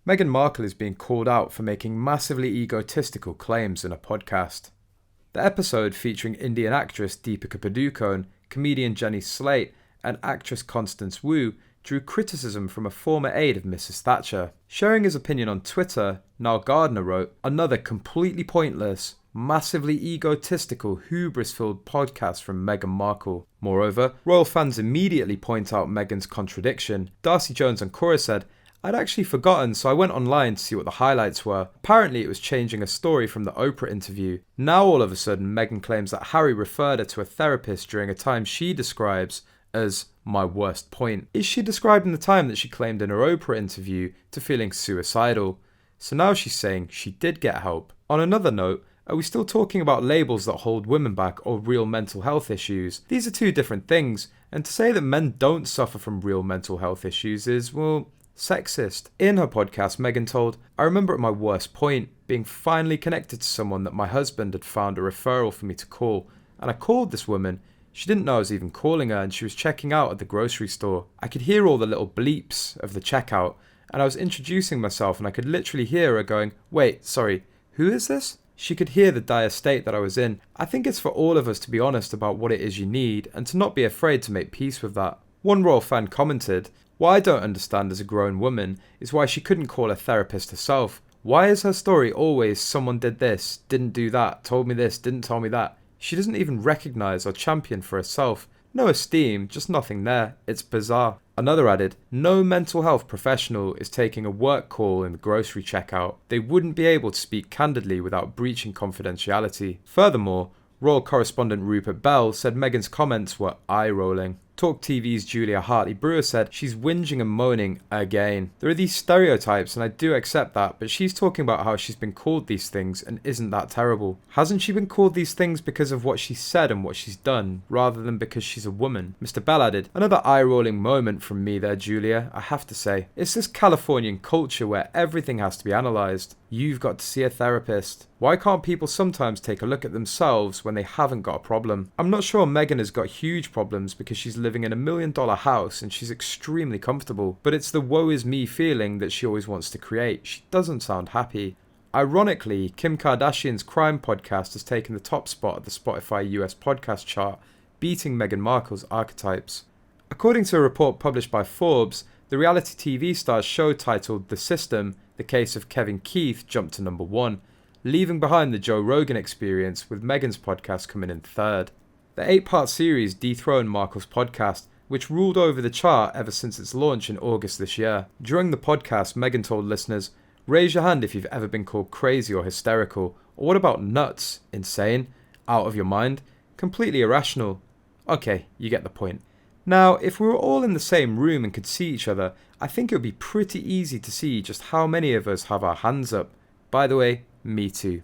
Meghan Markle is being called out for making massively egotistical claims in a podcast. The episode, featuring Indian actress Deepika Padukone, comedian Jenny Slate, and actress Constance Wu, drew criticism from a former aide of Mrs Thatcher. Sharing his opinion on Twitter, Niall Gardner wrote, "Another completely pointless, massively egotistical, hubris-filled podcast from Meghan Markle." Moreover, royal fans immediately point out Meghan's contradiction. Darcy Jones on Quora said, "I'd actually forgotten, so I went online to see what the highlights were. Apparently it was changing a story from the Oprah interview. Now all of a sudden Meghan claims that Harry referred her to a therapist during a time she describes as my worst point. Is she describing the time that she claimed in her Oprah interview to feeling suicidal? So now she's saying she did get help. On another note, are we still talking about labels that hold women back or real mental health issues? These are two different things, and to say that men don't suffer from real mental health issues is, well, sexist. In her podcast, Meghan told, "I remember at my worst point, being finally connected to someone that my husband had found a referral for me to call, and I called this woman. She didn't know I was even calling her, and she was checking out at the grocery store. I could hear all the little bleeps of the checkout, and I was introducing myself, and I could literally hear her going, 'Wait, sorry, who is this?' She could hear the dire state that I was in. I think it's for all of us to be honest about what it is you need, and to not be afraid to make peace with that." One royal fan commented, "What I don't understand as a grown woman is why she couldn't call a therapist herself. Why is her story always someone did this, didn't do that, told me this, didn't tell me that? She doesn't even recognise or champion for herself. No esteem, just nothing there. It's bizarre." Another added, "No mental health professional is taking a work call in the grocery checkout. They wouldn't be able to speak candidly without breaching confidentiality." Furthermore, royal correspondent Rupert Bell said Meghan's comments were eye-rolling. Talk TV's Julia Hartley-Brewer said she's whinging and moaning again. There are these stereotypes, and I do accept that, but she's talking about how she's been called these things, and isn't that terrible? Hasn't she been called these things because of what she's said and what she's done, rather than because she's a woman? Mr. Bell added, "Another eye-rolling moment from me there, Julia, I have to say. It's this Californian culture where everything has to be analysed. You've got to see a therapist. Why can't people sometimes take a look at themselves when they haven't got a problem?" I'm not sure Meghan has got huge problems because she's living in $1 million house and she's extremely comfortable, but it's the woe is me feeling that she always wants to create. She doesn't sound happy. Ironically, Kim Kardashian's crime podcast has taken the top spot at the Spotify US podcast chart, beating Meghan Markle's archetypes. According to a report published by Forbes, the reality TV star's show titled The System, The Case of Kevin Keith, jumped to number 1, leaving behind the Joe Rogan Experience, with Meghan's podcast coming in third. The 8-part series dethroned Markle's podcast, which ruled over the chart ever since its launch in August this year. During the podcast, Meghan told listeners, "Raise your hand if you've ever been called crazy or hysterical. Or what about nuts? Insane? Out of your mind? Completely irrational? Okay, you get the point." Now, if we were all in the same room and could see each other, I think it would be pretty easy to see just how many of us have our hands up. By the way, me too.